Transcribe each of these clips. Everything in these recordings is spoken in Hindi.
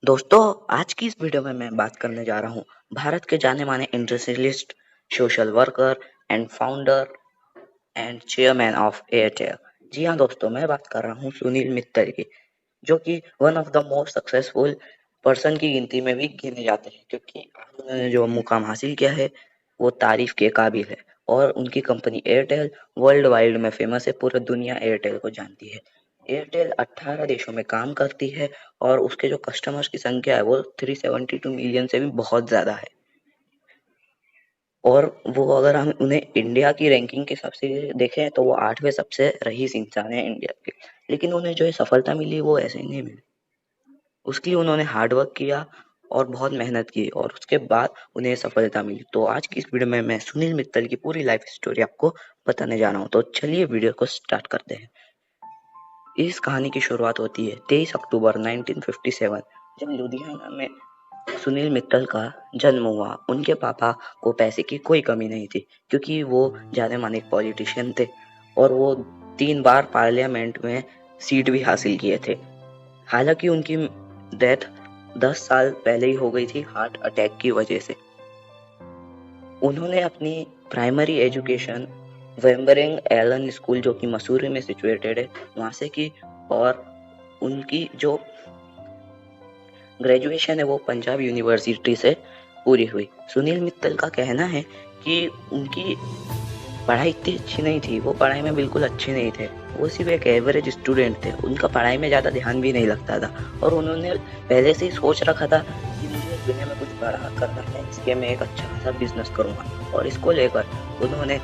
दोस्तों, आज की इस वीडियो में मैं बात करने जा रहा हूँ भारत के जाने माने industrialist, social worker and founder and chairman of Airtel. जी हाँ दोस्तों, मैं बात कर रहा हूँ सुनील मित्तल की, जो कि one of the most successful person की गिनती में भी गिने जाते हैं, क्योंकि आज उन्होंने जो मुकाम हासिल किया है वो तारीफ के काबिल है। और उनकी कंपनी एयरटेल वर्ल्ड वाइड में फेमस है, पूरी दुनिया एयरटेल को जानती है। एयरटेल 18 देशों में काम करती है और उसके जो कस्टमर्स की संख्या है वो 372 मिलियन से भी बहुत ज़्यादा है। और वो अगर हम उन्हें इंडिया की रैंकिंग के हिसाब से देखें तो वो 8वें सबसे रईस इंसान है इंडिया के। लेकिन उन्हें जो ये सफलता मिली वो ऐसे ही नहीं मिली, उसके लिए उन्होंने हार्ड वर्क किया और बहुत मेहनत की और उसके बाद उन्हें सफलता मिली। तो आज की इस वीडियो में मैं सुनील मित्तल की पूरी लाइफ स्टोरी आपको बताने जा रहा हूँ। तो चलिए वीडियो को स्टार्ट करते हैं। इस कहानी की शुरुआत होती है 23 अक्टूबर 1957, जब लुधियाना में सुनील मित्तल का जन्म हुआ। उनके पापा को पैसे की कोई कमी नहीं थी, क्योंकि वो जाने माने पॉलिटिशियन थे और वो 3 बार पार्लियामेंट में सीट भी हासिल किए थे। हालांकि उनकी डेथ 10 साल पहले ही हो गई थी हार्ट अटैक की वजह से। उन्होंने अपनी प्राइमरी एजुकेशन वेम्बरिंग एलन स्कूल, जो कि मसूरी में सिचुएटेड है, वहां से की। और उनकी जो ग्रेजुएशन है वो पंजाब यूनिवर्सिटी से पूरी हुई। सुनील मित्तल का कहना है कि उनकी पढ़ाई इतनी अच्छी नहीं थी, वो पढ़ाई में बिल्कुल अच्छे नहीं थे, वो सिर्फ एक एवरेज स्टूडेंट थे, उनका पढ़ाई में ज़्यादा ध्यान भी नहीं लगता था। और उन्होंने पहले से ही सोच रखा था कि मुझे दुनिया में कुछ बड़ा करना है, इसके मैं एक अच्छा खासा बिजनेस करूँगा। और इसको लेकर उन्होंने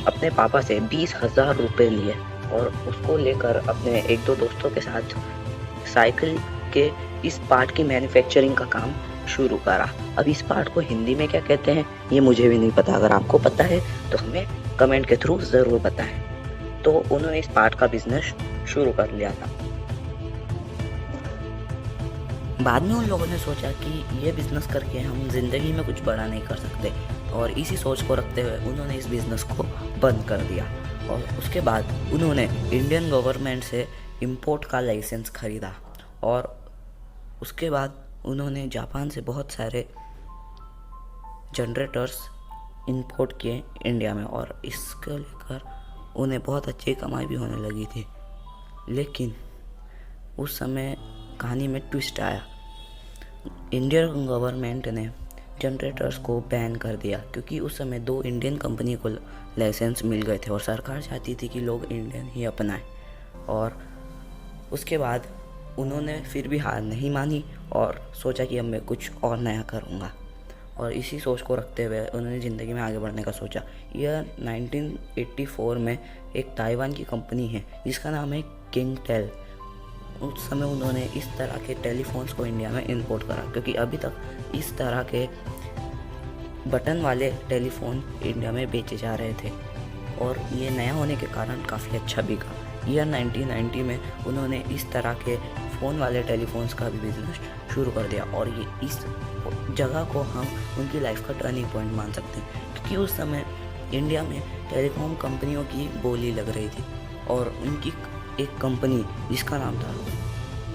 अपने पापा से 20,000 रुपये लिए और उसको लेकर अपने एक दो दोस्तों के साथ साइकिल के इस पार्ट की मैन्युफैक्चरिंग का काम शुरू करा। अब इस पार्ट को हिंदी में क्या कहते हैं ये मुझे भी नहीं पता, अगर आपको पता है तो हमें कमेंट के थ्रू ज़रूर बताएं। तो उन्होंने इस पार्ट का बिजनेस शुरू कर लिया था। बाद में उन लोगों ने सोचा कि ये बिजनेस करके हम जिंदगी में कुछ बड़ा नहीं कर सकते, और इसी सोच को रखते हुए उन्होंने इस बिजनेस को बंद कर दिया। और उसके बाद उन्होंने इंडियन गवर्नमेंट से इंपोर्ट का लाइसेंस खरीदा और उसके बाद उन्होंने जापान से बहुत सारे जनरेटर्स इंपोर्ट किए इंडिया में, और इसको लेकर उन्हें बहुत अच्छी कमाई भी होने लगी थी। लेकिन उस समय कहानी में ट्विस्ट आया। इंडियन गवर्नमेंट ने जनरेटर्स को बैन कर दिया, क्योंकि उस समय 2 इंडियन कंपनी को लाइसेंस मिल गए थे और सरकार चाहती थी कि लोग इंडियन ही अपनाएं। और उसके बाद उन्होंने फिर भी हार नहीं मानी और सोचा कि अब मैं कुछ और नया करूँगा, और इसी सोच को रखते हुए उन्होंने ज़िंदगी में आगे बढ़ने का सोचा। ईयर 1984 में एक ताइवान की कंपनी है जिसका नाम है किंगटेल। उस समय उन्होंने इस तरह के टेलीफोन्स को इंडिया में इंपोर्ट करा, क्योंकि अभी तक इस तरह के बटन वाले टेलीफोन इंडिया में बेचे जा रहे थे और ये नया होने के कारण काफ़ी अच्छा बिका। ईयर 1990 में उन्होंने इस तरह के फ़ोन वाले टेलीफोन्स का भी बिजनेस शुरू कर दिया, और ये इस जगह को हम उनकी लाइफ का टर्निंग पॉइंट मान सकते हैं, क्योंकि उस समय इंडिया में टेलीकॉम कंपनियों की बोली लग रही थी और उनकी एक कंपनी जिसका नाम था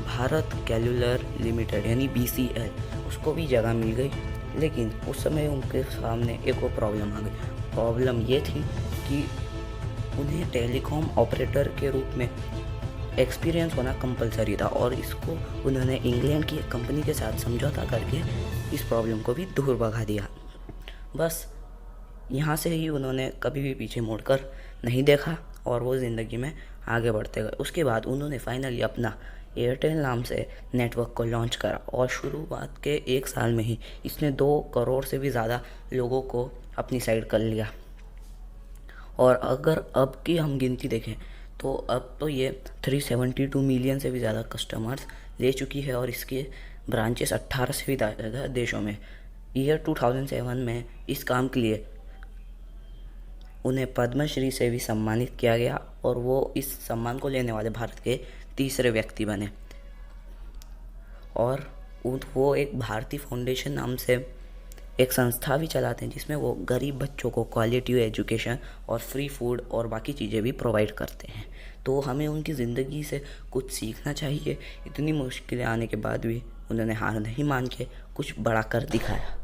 भारत कैल्युलर लिमिटेड यानी BCL, उसको भी जगह मिल गई। लेकिन उस समय उनके सामने एक और प्रॉब्लम आ गई। प्रॉब्लम ये थी कि उन्हें टेलीकॉम ऑपरेटर के रूप में एक्सपीरियंस होना कंपलसरी था, और इसको उन्होंने इंग्लैंड की एक कंपनी के साथ समझौता करके इस प्रॉब्लम को भी दूर भगा दिया। बस यहाँ से ही उन्होंने कभी भी पीछे मुड़कर नहीं देखा और वो ज़िंदगी में आगे बढ़ते गए। उसके बाद उन्होंने फाइनली अपना एयरटेल नाम से नेटवर्क को लॉन्च करा, और शुरुआत के 1 साल में ही इसने 2 करोड़ से भी ज़्यादा लोगों को अपनी साइड कर लिया। और अगर अब की हम गिनती देखें तो अब तो ये 372 मिलियन से भी ज़्यादा कस्टमर्स ले चुकी है, और इसके ब्रांचेस 18 से भी ज़्यादा देशों में। ईयर 2007 में इस काम के लिए उन्हें पद्मश्री से भी सम्मानित किया गया, और वो इस सम्मान को लेने वाले भारत के तीसरे व्यक्ति बने। और वो एक भारती फाउंडेशन नाम से एक संस्था भी चलाते हैं, जिसमें वो गरीब बच्चों को क्वालिटी एजुकेशन और फ्री फूड और बाकी चीज़ें भी प्रोवाइड करते हैं। तो हमें उनकी ज़िंदगी से कुछ सीखना चाहिए। इतनी मुश्किलें आने के बाद भी उन्होंने हार नहीं मान के कुछ बड़ा कर दिखाया।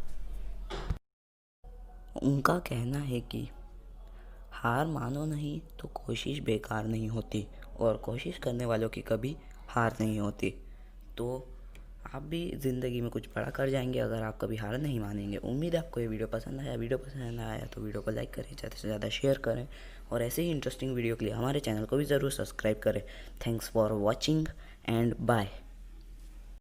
उनका कहना है कि हार मानो नहीं तो कोशिश बेकार नहीं होती और कोशिश करने वालों की कभी हार नहीं होती। तो आप भी ज़िंदगी में कुछ बड़ा कर जाएंगे अगर आप कभी हार नहीं मानेंगे। उम्मीद है आपको ये वीडियो पसंद आया। वीडियो पसंद आया तो वीडियो को लाइक करें, ज़्यादा से ज़्यादा शेयर करें और ऐसे ही इंटरेस्टिंग वीडियो के लिए हमारे चैनल को भी ज़रूर सब्सक्राइब करें। Thanks for watching and bye.